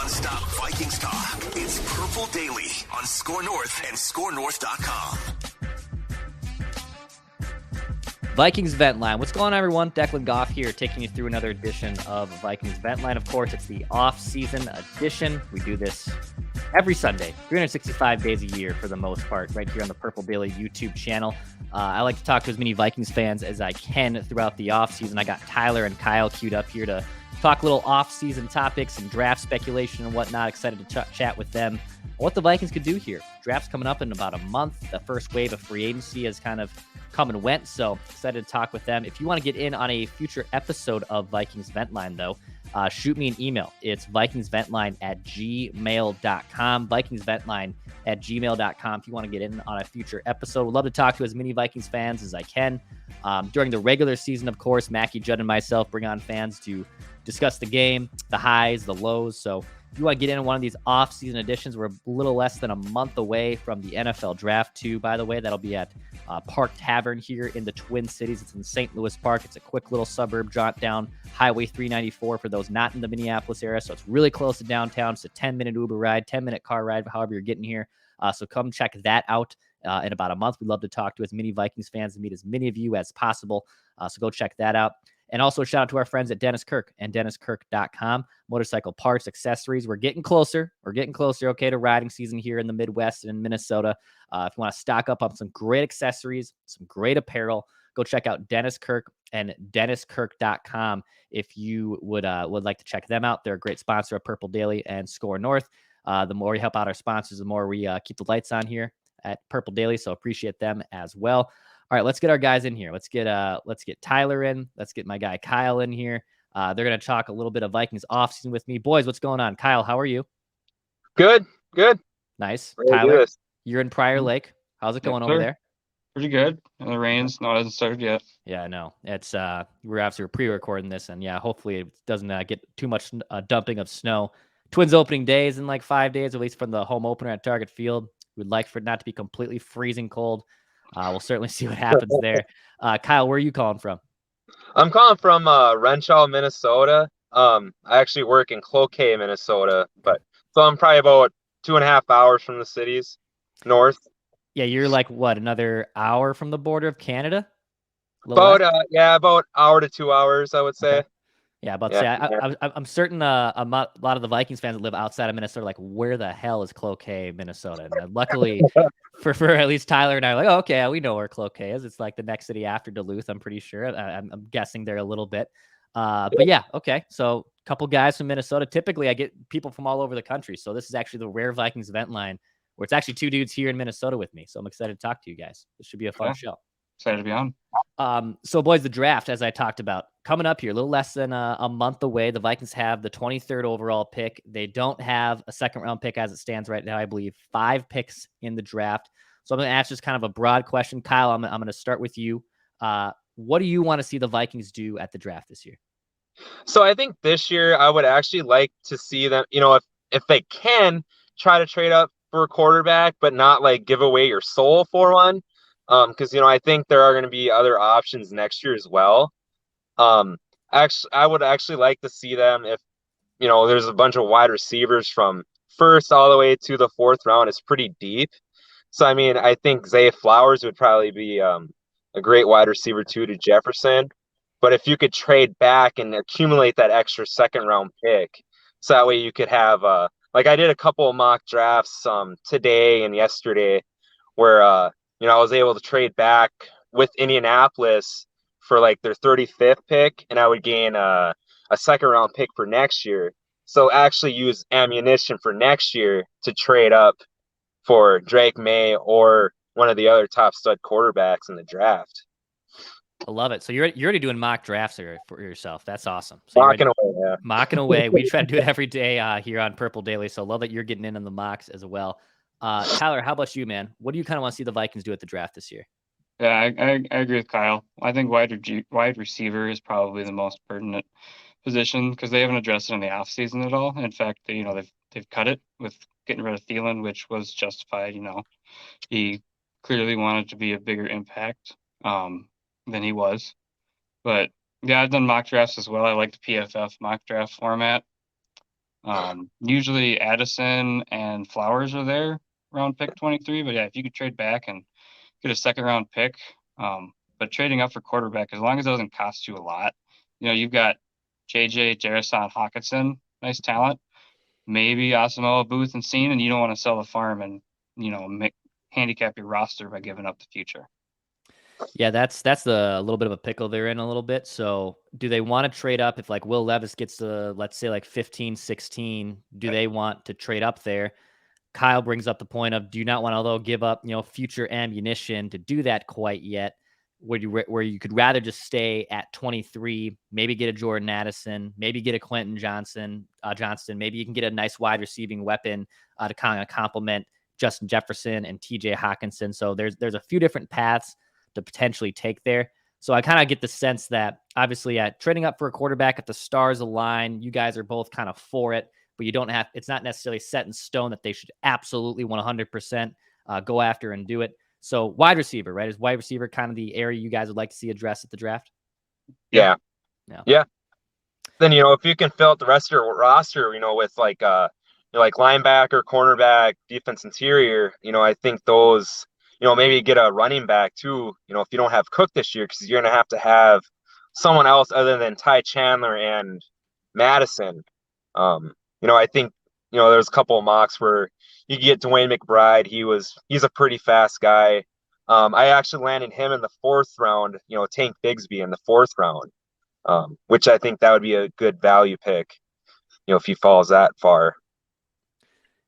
Non-stop Vikings talk. It's Purple Daily on Score North and ScoreNorth.com. Vikings Vent Line. What's going on, everyone? Declan Goff here, taking you through another edition of Vikings Vent Line. Of course, it's the off-season edition. We do this every Sunday, 365 days a year for the most part, right here on the Purple Daily YouTube channel. I like to talk to as many Vikings fans as I can throughout the off-season. I got Tyler and Kyle queued up here to talk little off-season topics and draft speculation and whatnot. Excited to chat with them on what the Vikings could do here. Draft's coming up in about a month. The first wave of free agency has kind of come and went, so excited to talk with them. If you want to get in on a future episode of Vikings Vent Line, though, shoot me an email. It's vikingsventline@gmail.com. vikingsventline@gmail.com if you want to get in on a future episode. Would love to talk to as many Vikings fans as I can. During the regular season, of course, Mackie, Judd, and myself bring on fans to discuss the game, the highs, the lows. So if you want to get in on one of these off-season editions, we're a little less than a month away from the NFL Draft, too, by the way. That'll be at Park Tavern here in the Twin Cities. It's in St. Louis Park. It's a quick little suburb jaunt down Highway 394 for those not in the Minneapolis area. So it's really close to downtown. It's a 10-minute Uber ride, 10-minute car ride, however you're getting here. So come check that out in about a month. We'd love to talk to as many Vikings fans and meet as many of you as possible. So go check that out. And also shout out to our friends at Dennis Kirk and DennisKirk.com. Motorcycle parts, accessories. We're getting closer. Okay, to riding season here in the Midwest and in Minnesota. If you want to stock up on some great accessories, some great apparel, go check out Dennis Kirk and DennisKirk.com if you would like to check them out. They're a great sponsor of Purple Daily and Score North. The more we help out our sponsors, the more we keep the lights on here at Purple Daily. So appreciate them as well. All right, let's get our guys in here. Let's get Tyler in. Let's get my guy Kyle in here. They're going to talk a little bit of Vikings offseason with me. Boys, what's going on? Kyle, how are you? Good. Nice. Ready Tyler, you're in Prior Lake. How's it going over there? Pretty good. And the rain's not hasn't started yet. Yeah, I know. It's we're pre-recording this, and yeah, hopefully it doesn't get too much dumping of snow. Twins opening days in like 5 days, at least from the home opener at Target Field. We'd like for it not to be completely freezing cold. We'll certainly see what happens there. Kyle, where are you calling from? I'm calling from Renshaw, Minnesota. I actually work in Cloquet, Minnesota, so I'm probably about 2.5 hours from the cities north. Yeah, you're like what, another hour from the border of Canada? About hour to 2 hours, I would say. Okay. Yeah, I'm certain a lot of the Vikings fans that live outside of Minnesota are like, where the hell is Cloquet, Minnesota? And luckily for at least Tyler and I are like, oh, okay, we know where Cloquet is. It's like the next city after Duluth, I'm pretty sure. I'm guessing there a little bit. But yeah, okay. So a couple guys from Minnesota. Typically, I get people from all over the country. So this is actually the rare Vikings Vent Line where it's actually two dudes here in Minnesota with me. So I'm excited to talk to you guys. This should be a fun show. Excited to be on. So boys, the draft, as I talked about, coming up here, a little less than a month away. The Vikings have the 23rd overall pick. They don't have a second round pick as it stands right now. I believe 5 picks in the draft. So I'm going to ask just kind of a broad question. Kyle, I'm going to start with you. What do you want to see the Vikings do at the draft this year? So I think this year I would actually like to see them, if they can try to trade up for a quarterback, but not like give away your soul for one. Because, I think there are going to be other options next year as well. Actually, I would actually like to see them if, there's a bunch of wide receivers from first all the way to the 4th round. It's pretty deep. So, I think Zay Flowers would probably be a great wide receiver too to Jefferson. But if you could trade back and accumulate that extra second round pick, so that way you could have, like I did a couple of mock drafts today and yesterday where, I was able to trade back with Indianapolis for like their 35th pick, and I would gain a second round pick for next year. So actually use ammunition for next year to trade up for Drake May or one of the other top stud quarterbacks in the draft. I love it. So you're already doing mock drafts for yourself. That's awesome. So mocking away. We try to do it every day here on Purple Daily. So love that you're getting in on the mocks as well. Tyler, how about you, man? What do you kind of want to see the Vikings do at the draft this year? Yeah, I agree with Kyle. I think wide receiver is probably the most pertinent position because they haven't addressed it in the offseason at all. In fact, they've cut it with getting rid of Thielen, which was justified. He clearly wanted to be a bigger impact than he was. But yeah, I've done mock drafts as well. I like the PFF mock draft format. Usually Addison and Flowers are there around pick 23. But yeah, if you could trade back and get a second round pick, but trading up for quarterback, as long as it doesn't cost you a lot, you've got JJ, Jarrison, Hawkinson, nice talent, maybe Asamoah, Booth, and Scene, and you don't want to sell the farm and, handicap your roster by giving up the future. Yeah, that's a little bit of a pickle they're in a little bit. So do they want to trade up if like Will Levis gets to, let's say, like 15, 16? Do they want to trade up there? Kyle brings up the point of, do you not want to, although, give up, future ammunition to do that quite yet? Where you could rather just stay at 23, maybe get a Jordan Addison, maybe get a Quentin Johnston, maybe you can get a nice wide receiving weapon to kind of complement Justin Jefferson and TJ Hawkinson. So there's a few different paths to potentially take there. So I kind of get the sense that obviously trading up for a quarterback, if the stars align, you guys are both kind of for it, but you don't have, it's not necessarily set in stone that they should absolutely 100% go after and do it. So wide receiver, right? Is wide receiver kind of the area you guys would like to see addressed at the draft? Yeah. Then, if you can fill out the rest of your roster, with like linebacker, cornerback, defense interior, I think those, maybe get a running back too, if you don't have Cook this year, because you're going to have someone else other than Ty Chandler and Madison. I think, there's a couple of mocks where you can get Dwayne McBride. He's a pretty fast guy. I actually landed him in the 4th round, Tank Bigsby in the 4th round, which I think that would be a good value pick, if he falls that far.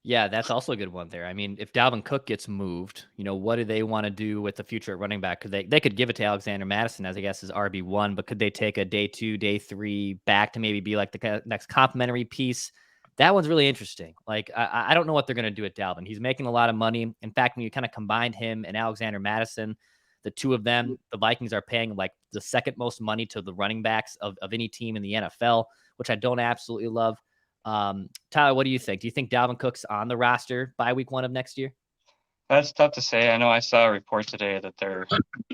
Yeah, that's also a good one there. I mean, if Dalvin Cook gets moved, what do they want to do with the future at running back? Could they could give it to Alexander Madison as, I guess, his RB1, but could they take a day 2, day 3 back to maybe be like the next complimentary piece? That one's really interesting. Like, I don't know what they're going to do at Dalvin. He's making a lot of money. In fact, when you kind of combined him and Alexander Madison, the two of them, the Vikings are paying like the second most money to the running backs of any team in the NFL, which I don't absolutely love. Tyler, what do you think? Do you think Dalvin Cook's on the roster by week 1 of next year? That's tough to say. I know I saw a report today that they're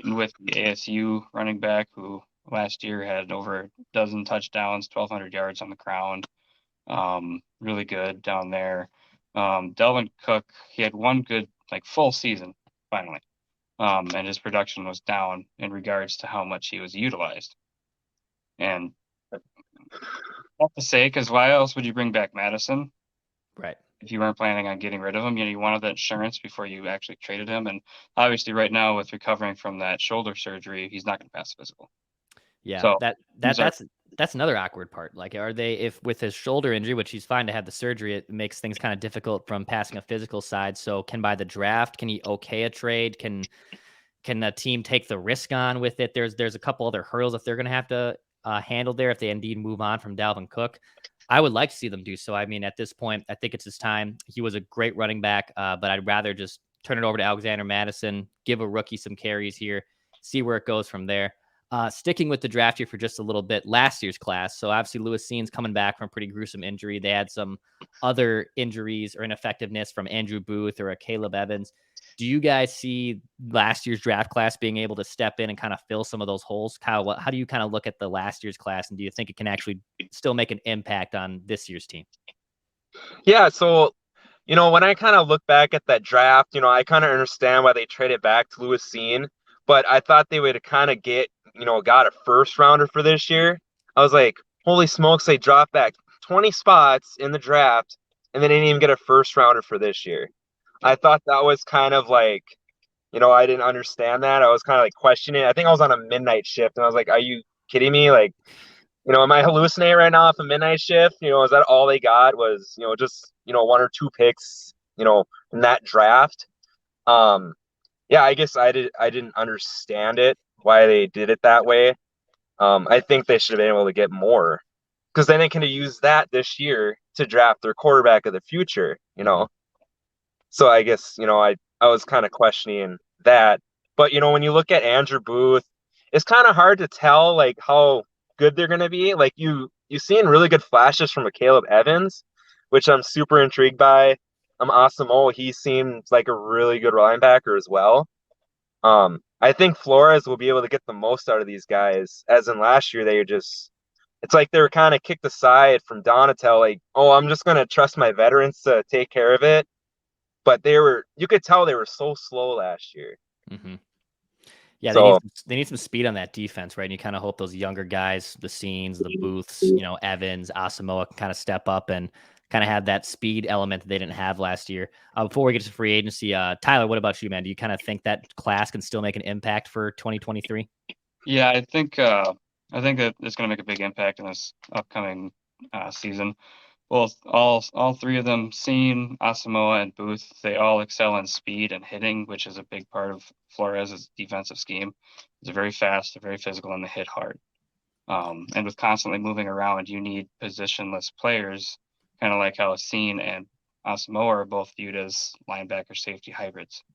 with the ASU running back who last year had over a dozen touchdowns, 1,200 yards on the ground. Really good down there. Dalvin Cook, he had one good, full season finally. And his production was down in regards to how much he was utilized. And tough to say, because why else would you bring back Madison? Right. If you weren't planning on getting rid of him, you wanted that insurance before you actually traded him. And obviously right now with recovering from that shoulder surgery, he's not going to pass physical. Yeah, so, that's another awkward part. Like, are they, if with his shoulder injury, which he's fine to have the surgery, it makes things kind of difficult from passing a physical side. So can by the draft, can he okay a trade? Can the team take the risk on with it? There's a couple other hurdles that they're going to have to handle there if they indeed move on from Dalvin Cook. I would like to see them do so. I mean, at this point, I think it's his time. He was a great running back, but I'd rather just turn it over to Alexander Madison, give a rookie some carries here, see where it goes from there. Sticking with the draft here for just a little bit, last year's class. So obviously Lewis Scene's coming back from a pretty gruesome injury. They had some other injuries or ineffectiveness from Andrew Booth or a Caleb Evans. Do you guys see last year's draft class being able to step in and kind of fill some of those holes? Kyle, how do you kind of look at the last year's class, and do you think it can actually still make an impact on this year's team? Yeah, so, when I kind of look back at that draft, I kind of understand why they traded back to Lewis Scene, but I thought they would kind of got a first rounder for this year. I was like, holy smokes, they dropped back 20 spots in the draft, and they didn't even get a first rounder for this year. I thought that was kind of like, I didn't understand that. I was kind of like questioning. I think I was on a midnight shift, and I was like, are you kidding me? Like, am I hallucinating right now off a midnight shift? Is that all they got was, just, 1 or 2 picks, in that draft? Yeah, I guess I didn't understand it, why they did it that way. I think they should have been able to get more, because then they can use that this year to draft their quarterback of the future, So I guess, I was kind of questioning that. But, when you look at Andrew Booth, it's kind of hard to tell, like, how good they're going to be. Like, you've seen really good flashes from a Caleb Evans, which I'm super intrigued by. Asamoah, he seems like a really good linebacker as well. I think Flores will be able to get the most out of these guys, as in last year they just it's like they were kind of kicked aside from Donatel, like, oh, I'm just gonna trust my veterans to take care of it. But you could tell they were so slow last year. Mm-hmm. Yeah, So they need some speed on that defense, right? And you kind of hope those younger guys, the Scenes, the Booths, Evans, Asamoah, can kind of step up and kind of have that speed element that they didn't have last year. Before we get to free agency, Tyler, what about you, man? Do you kind of think that class can still make an impact for 2023? Yeah, I think that it's going to make a big impact in this upcoming season. Both all three of them, Scene, Asamoah, and Booth, they all excel in speed and hitting, which is a big part of Flores' defensive scheme. They're very fast, they're very physical, and they hit hard. And with constantly moving around, you need positionless players, kind of like how Scene and Asamoah are both viewed as linebacker safety hybrids.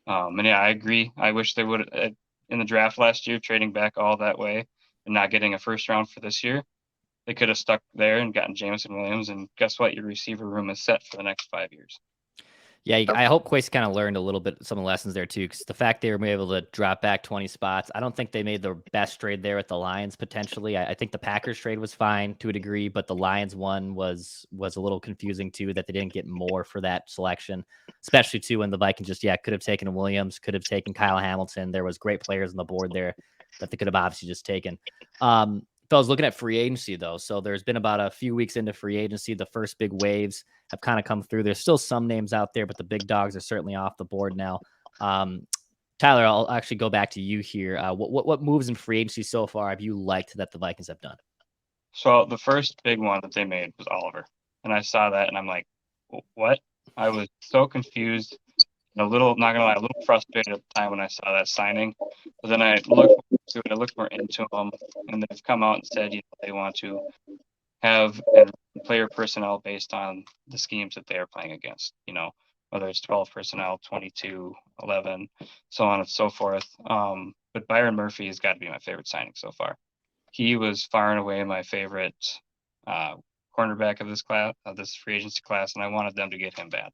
And yeah, I agree. I wish they would, in the draft last year, trading back all that way and not getting a first round for this year. They could have stuck there and gotten Jameson Williams, and guess what? Your receiver room is set for the next 5 years. Yeah, I hope Quase kind of learned a little bit some of the lessons there too, because the fact they were able to drop back 20 spots, I don't think they made the best trade there with the Lions potentially. I think the Packers trade was fine to a degree, but the Lions one was a little confusing too, that they didn't get more for that selection, especially too when the Vikings just could have taken Williams, could have taken Kyle Hamilton. There was great players on the board there that they could have obviously just taken. I was looking at free agency though, so there's been about a few weeks into free agency. The first big waves have kind of come through. There's still some names out there, but the big dogs are certainly off the board now. Tyler, I'll actually go back to you here. What moves in free agency so far have you liked that the Vikings have done? So the first big one that they made was Oliver, and I saw that and I'm like, what? I was so confused. A little, not gonna lie, a little frustrated at the time when I saw that signing. But then I looked more into them, and they've come out and said they want to have player personnel based on the schemes that they are playing against. Whether it's 12 personnel, 22, 11, so on and so forth. But Byron Murphy has got to be my favorite signing so far. He was far and away my favorite cornerback of this class, of this free agency class, and I wanted them to get him bad.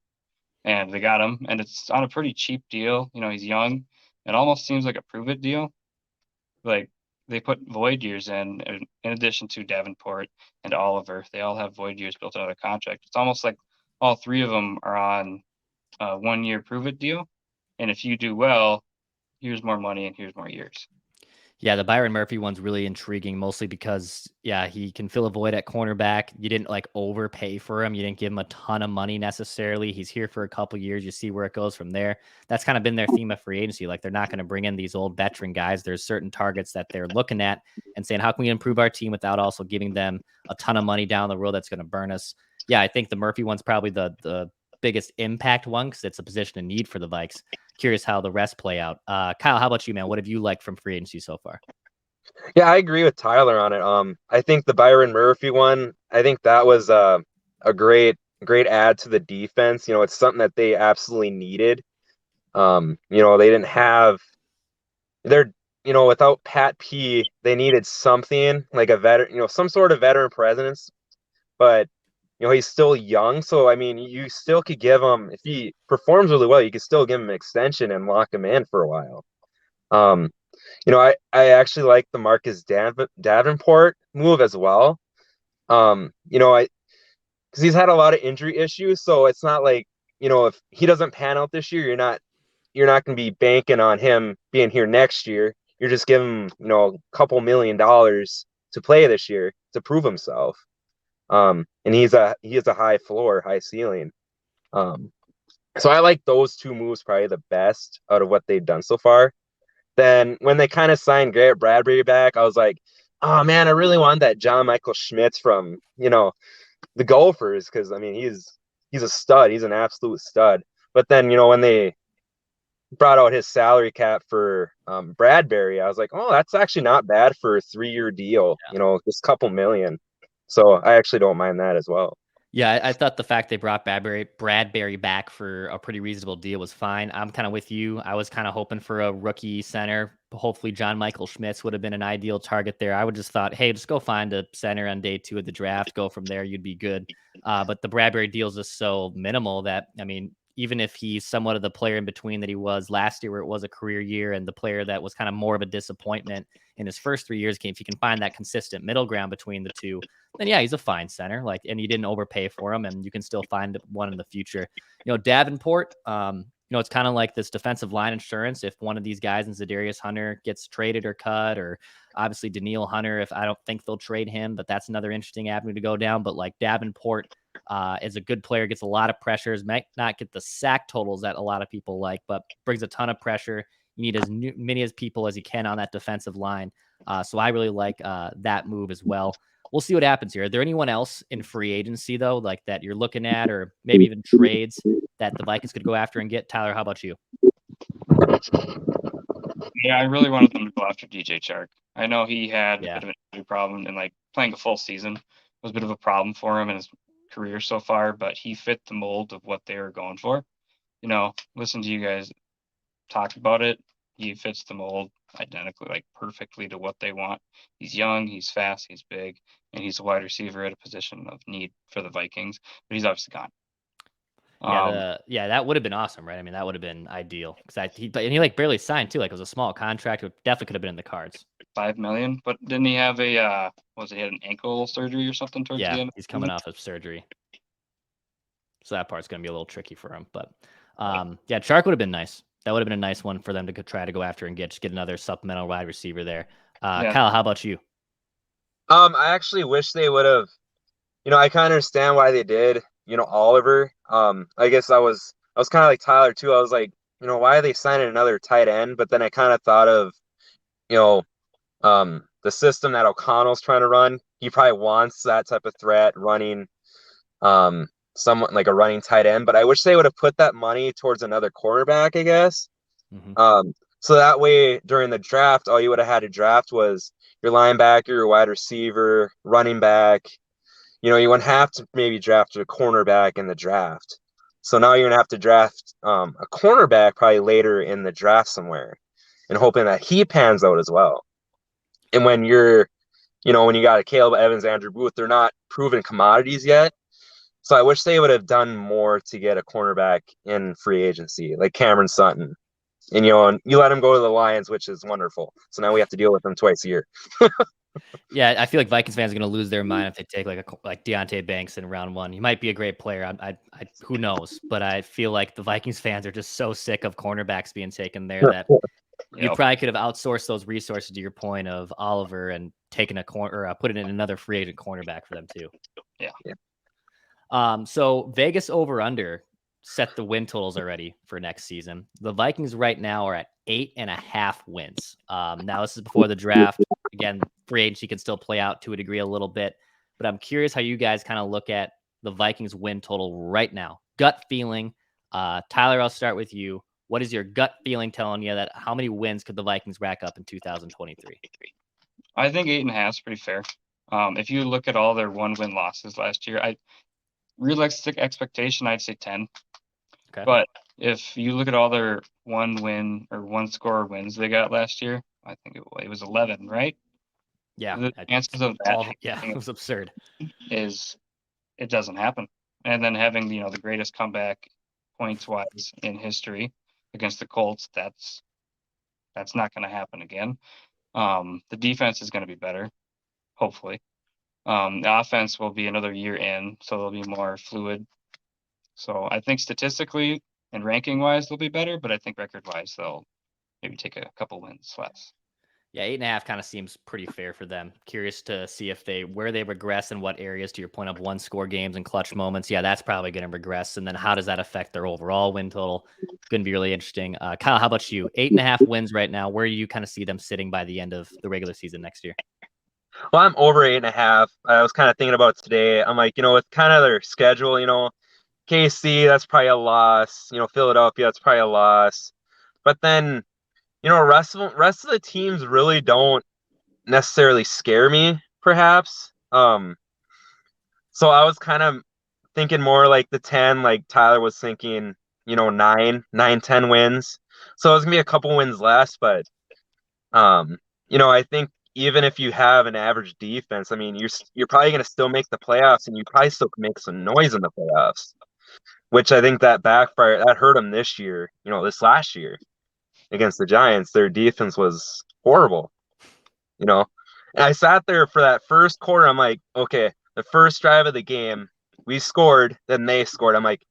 And they got him, and it's on a pretty cheap deal. He's young. It almost seems like a prove-it deal. Like, they put void years in addition to Davenport and Oliver. They all have void years built into their contract. It's almost like all three of them are on a 1-year prove-it deal. And if you do well, here's more money and here's more years. Yeah, the Byron Murphy one's really intriguing, mostly because, he can fill a void at cornerback. You didn't overpay for him. You didn't give him a ton of money necessarily. He's here for a couple years. You see where it goes from there. That's kind of been their theme of free agency. They're not going to bring in these old veteran guys. There's certain targets that they're looking at and saying, how can we improve our team without also giving them a ton of money down the road that's going to burn us? Yeah, I think the Murphy one's probably the biggest impact one because it's a position of need for the Vikes. Curious how the rest play out. Kyle, how about you, man? What have you liked from free agency so far? Yeah, I agree with Tyler on it. I think the Byron Murphy one, I think that was a great add to the defense. It's something that they absolutely needed. They didn't have without Pat P, they needed something like a veteran, some sort of veteran presence, but he's still young. So, I mean, you still could give him, if he performs really well, you could still give him an extension and lock him in for a while. I actually like the Marcus Davenport move as well. Because he's had a lot of injury issues. So it's not like, if he doesn't pan out this year, you're not going to be banking on him being here next year. You're just giving him, a couple $1 million to play this year to prove himself. And he has a high floor, high ceiling. So I like those two moves probably the best out of what they've done so far. Then when they kind of signed Garrett Bradbury back, I was like, oh man, I really want that John Michael Schmitz from, the Gophers. Cause I mean, he's a stud. He's an absolute stud. But then, when they brought out his salary cap for Bradbury, I was like, oh, that's actually not bad for a 3-year deal, just a couple million. So I actually don't mind that as well. Yeah, I thought the fact they brought Bradbury back for a pretty reasonable deal was fine. I'm kind of with you. I was kind of hoping for a rookie center. Hopefully John Michael Schmitz would have been an ideal target there. I would just thought, hey, just go find a center on day 2 of the draft. Go from there. You'd be good. But the Bradbury deal is just so minimal that, I mean, even if he's somewhat of the player in between that he was last year, where it was a career year, and the player that was kind of more of a disappointment in his first 3 years, if he can find that consistent middle ground between the two, then yeah, he's a fine center. Like, and you didn't overpay for him, and you can still find one in the future. Davenport, it's kind of like this defensive line insurance. If one of these guys in Zadarius Hunter gets traded or cut, or obviously Daniil Hunter, if I don't think they'll trade him, but that's another interesting avenue to go down. But like Davenport is a good player, gets a lot of pressures, might not get the sack totals that a lot of people like, but brings a ton of pressure. You need as many as people as you can on that defensive line. So I really like that move as well. We'll see what happens here. Are there anyone else in free agency, though, like that you're looking at, or maybe even trades that the Vikings could go after and get? Tyler, how about you? Yeah, I really wanted them to go after DJ Chark. I know he had a bit of an injury problem, and like playing a full season was a bit of a problem for him in his career so far, but he fit the mold of what they were going for. Listen to you guys talk about it. He fits the mold identically, like perfectly to what they want. He's young, he's fast, he's big, and he's a wide receiver at a position of need for the Vikings, but he's obviously gone. That would have been awesome, right? I mean, that would have been ideal because he like barely signed too. Like, it was a small contract. It definitely could have been in the cards. $5 million, but didn't he have he had an ankle surgery or something towards the end? He's coming off of surgery, so that part's going to be a little tricky for him. But Chark would have been nice. That would have been a nice one for them to try to go after and get another supplemental wide receiver there. Kyle, how about you? I actually wish they would have. I kind of understand why they did. Oliver. I guess I was kind of like Tyler too. I was like, why are they signing another tight end? But then I kind of thought of, the system that O'Connell's trying to run. He probably wants that type of threat running, someone like a running tight end. But I wish they would have put that money towards another quarterback, I guess. Mm-hmm. So that way during the draft, all you would have had to draft was your linebacker, your wide receiver, running back. You wouldn't have to maybe draft a cornerback in the draft. So now you're going to have to draft a cornerback probably later in the draft somewhere and hoping that he pans out as well. And when when you got a Caleb Evans, Andrew Booth, they're not proven commodities yet. So I wish they would have done more to get a cornerback in free agency, like Cameron Sutton. And, you let him go to the Lions, which is wonderful. So now we have to deal with them twice a year. Yeah, I feel like Vikings fans are going to lose their mind if they take like Deonte Banks in round one. He might be a great player. I who knows? But I feel like the Vikings fans are just so sick of cornerbacks being taken there that you probably could have outsourced those resources, to your point, of Oliver, and taken a corner or put it in another free agent cornerback for them too. Yeah. So Vegas over under set the win totals already for next season. The Vikings right now are at 8.5 wins. Now this is before the draft. Again, free agency can still play out to a degree a little bit, but I'm curious how you guys kind of look at the Vikings win total right now. Gut feeling. Tyler, I'll start with you. What is your gut feeling telling you that how many wins could the Vikings rack up in 2023? I think 8.5 is pretty fair. If you look at all their 1-win losses last year, realistic expectation, I'd say 10. Okay. But if you look at all their 1-win or 1-score wins they got last year, I think it was 11, right? Yeah. The chances of that it was absurd. It doesn't happen. And then having the greatest comeback points-wise in history against the Colts, that's not going to happen again. The defense is going to be better, hopefully. The offense will be another year in, so they'll be more fluid. So I think statistically and ranking-wise they'll be better, but I think record-wise they'll maybe take a couple wins less. Yeah, 8.5 kind of seems pretty fair for them. Curious to see where they regress and what areas, to your point of 1-score games and clutch moments. Yeah, that's probably going to regress. And then how does that affect their overall win total? Going to be really interesting. Kyle, how about you? 8.5 wins right now. Where do you kind of see them sitting by the end of the regular season next year? Well, I'm over 8.5. I was kind of thinking about it today. I'm like, with kind of their schedule, KC, that's probably a loss. Philadelphia, that's probably a loss. But then, rest of the teams really don't necessarily scare me, perhaps. So I was kind of thinking more like the 10, like Tyler was thinking, 9, 10 wins. So it's gonna be a couple wins less, but I think even if you have an average defense, I mean, you're probably gonna still make the playoffs, and you probably still make some noise in the playoffs. which I think that backfired. That hurt them this year. This last year against the Giants, their defense was horrible. And I sat there for that first quarter. I'm like, okay, the first drive of the game, we scored, then they scored. I'm like,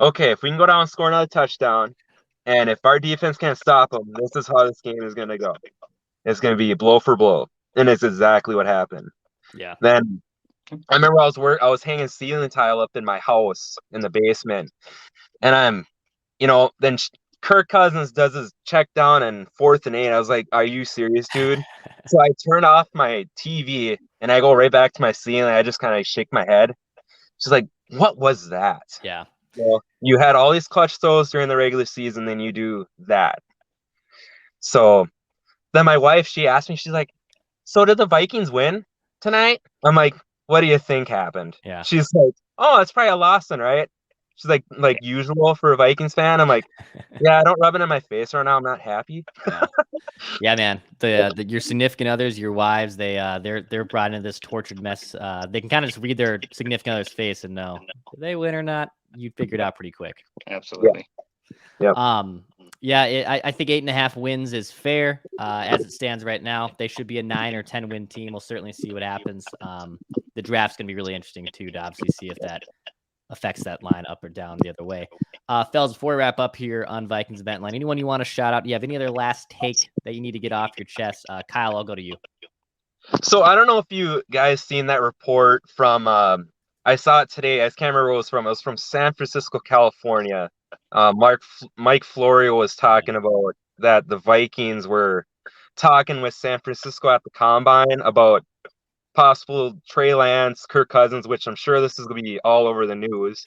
okay, if we can go down and score another touchdown, and if our defense can't stop them, this is how this game is going to go. It's going to be blow for blow, and it's exactly what happened. Yeah. Then I remember I was hanging ceiling tile up in my house in the basement, and then Kirk Cousins does his check down and 4th and 8. I was like, "Are you serious, dude?" So I turn off my TV and I go right back to my ceiling. I just kind of shake my head. She's like, "What was that?" Yeah. Well, you had all these clutch throws during the regular season, then you do that. So then my wife, she asked me, she's like, "So did the Vikings win tonight?" I'm like, "What do you think happened?" Yeah. She's like, "Oh, it's probably a loss then, right?" She's like usual for a Vikings fan. I'm like, "Yeah, don't rub it in my face right now. I'm not happy." Yeah, man. Your significant others, your wives, they're brought into this tortured mess. They can kind of just read their significant other's face and know if they win or not. You figure it out pretty quick. Absolutely. Yep. I think 8.5 wins is fair as it stands right now. They should be a 9 or 10 win team. We'll certainly see what happens. The draft's gonna be really interesting too to obviously see if that affects that line up or down the other way. Fellas, before we wrap up here on Vikings Vent Line, anyone you want to shout out? Do you have any other last take that you need to get off your chest? Kyle, I'll go to you. So I don't know if you guys seen that report from I saw it today. I can't remember where it was from. It was from San Francisco, California. Mike Florio was talking about that the Vikings were talking with San Francisco at the combine about possible Trey Lance, Kirk Cousins, which I'm sure this is going to be all over the news,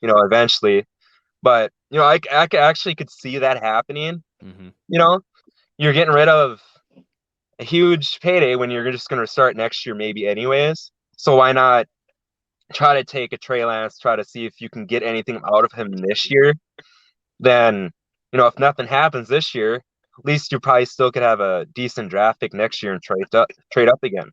eventually. But, I actually could see that happening. Mm-hmm. You're getting rid of a huge payday when you're just going to start next year, maybe anyways. So why not try to take a Trey Lance, try to see if you can get anything out of him this year? Then, if nothing happens this year, at least you probably still could have a decent draft pick next year and trade up again.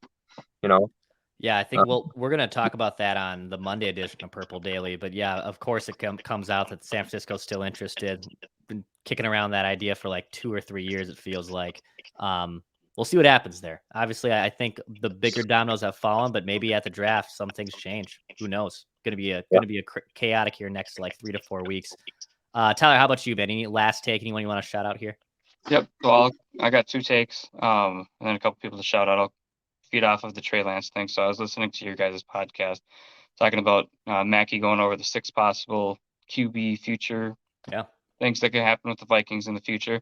Yeah, I think we're going to talk about that on the Monday edition of Purple Daily. But yeah, of course, it comes out that San Francisco's still interested. Been kicking around that idea for like 2 or 3 years, it feels like. We'll see what happens there. Obviously, I think the bigger dominoes have fallen, but maybe at the draft, some things change. Who knows? Going to be a chaotic here next like 3 to 4 weeks. Tyler, how about you, Ben? Any last take? Anyone you want to shout out here? Yep. Well, I got 2 takes, and then a couple people to shout out. I'll feed off of the Trey Lance thing. So I was listening to your guys' podcast talking about Mackey going over the 6 possible QB future things that could happen with the Vikings in the future.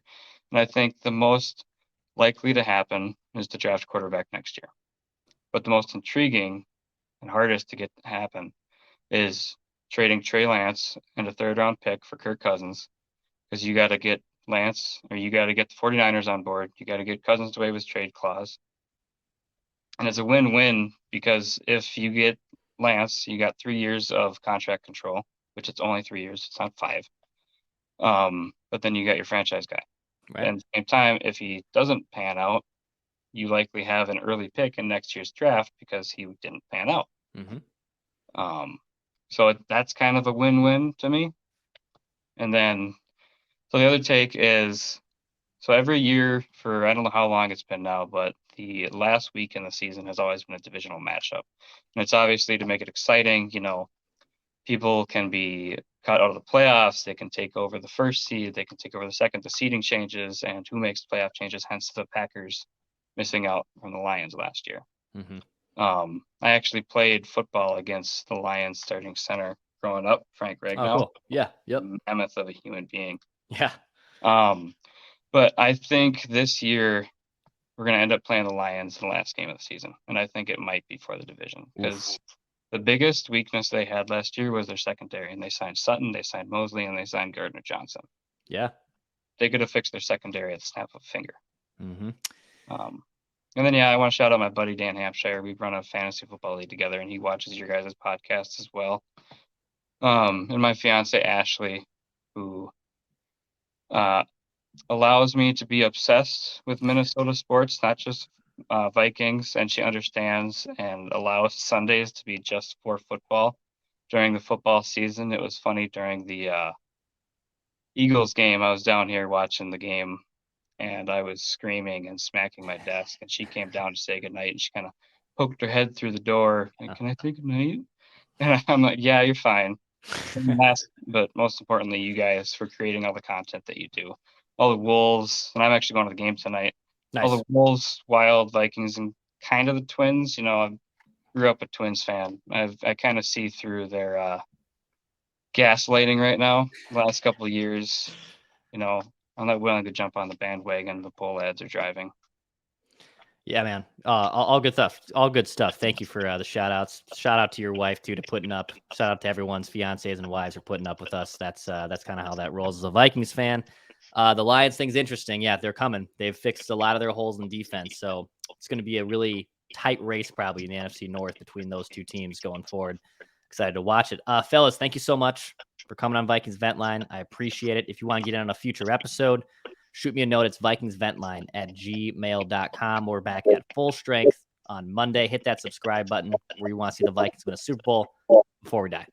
And I think the most likely to happen is to draft quarterback next year. But the most intriguing and hardest to get to happen is trading Trey Lance and a 3rd-round pick for Kirk Cousins, because you got to get Lance, or you got to get the 49ers on board. You got to get Cousins to waive his trade clause. And it's a win-win, because if you get Lance, you got 3 years of contract control, which it's only 3 years. It's not 5. But then you got your franchise guy. Right. And at the same time, if he doesn't pan out, you likely have an early pick in next year's draft because he didn't pan out. Mm-hmm. So that's kind of a win-win to me. And then, so the other take is, so every year for, I don't know how long it's been now, but the last week in the season has always been a divisional matchup. And it's obviously to make it exciting. People can be cut out of the playoffs. They can take over the 1st seed. They can take over the 2nd. The seeding changes, and who makes playoff changes, hence the Packers missing out from the Lions last year. Mm-hmm. I actually played football against the Lions starting center growing up, Frank Ragnow. Oh, cool. Yeah. Yep. Mammoth of a human being. Yeah. But I think this year we're going to end up playing the Lions in the last game of the season. And I think it might be for the division, because the biggest weakness they had last year was their secondary. And they signed Sutton, they signed Mosley, and they signed Gardner-Johnson. Yeah. They could have fixed their secondary at the snap of a finger. Mm-hmm. And then, I want to shout out my buddy Dan Hampshire. We run a fantasy football league together, and he watches your guys' podcasts as well. And my fiance, Ashley, who allows me to be obsessed with Minnesota sports, not just Vikings, and she understands and allows Sundays to be just for football. during the football season. It was funny during the Eagles game. I was down here watching the game, and I was screaming and smacking my desk, and she came down to say goodnight, and she kind of poked her head through the door. And, can I say goodnight? And I'm like, yeah, you're fine. But most importantly, you guys for creating all the content that you do. All the Wolves, and I'm actually going to the game tonight. Nice. All the Wolves, Wild, Vikings, and kind of the Twins. I grew up a Twins fan. I kind of see through their gaslighting right now. The last couple of years, I'm not willing to jump on the bandwagon the poll ads are driving. Yeah, man. All good stuff. All good stuff. Thank you for the shout outs. Shout out to your wife too, to putting up. Shout out to everyone's fiancés and wives for putting up with us. That's kind of how that rolls as a Vikings fan. The Lions thing's interesting. Yeah, they're coming. They've fixed a lot of their holes in defense, so it's going to be a really tight race probably in the NFC North between those two teams going forward. Excited to watch it. Fellas, thank you so much for coming on Vikings Vent Line. I appreciate it. If you want to get in on a future episode, shoot me a note. It's vikingsventline@gmail.com. We're back at full strength on Monday. Hit that subscribe button where you want to see the Vikings win a Super Bowl before we die.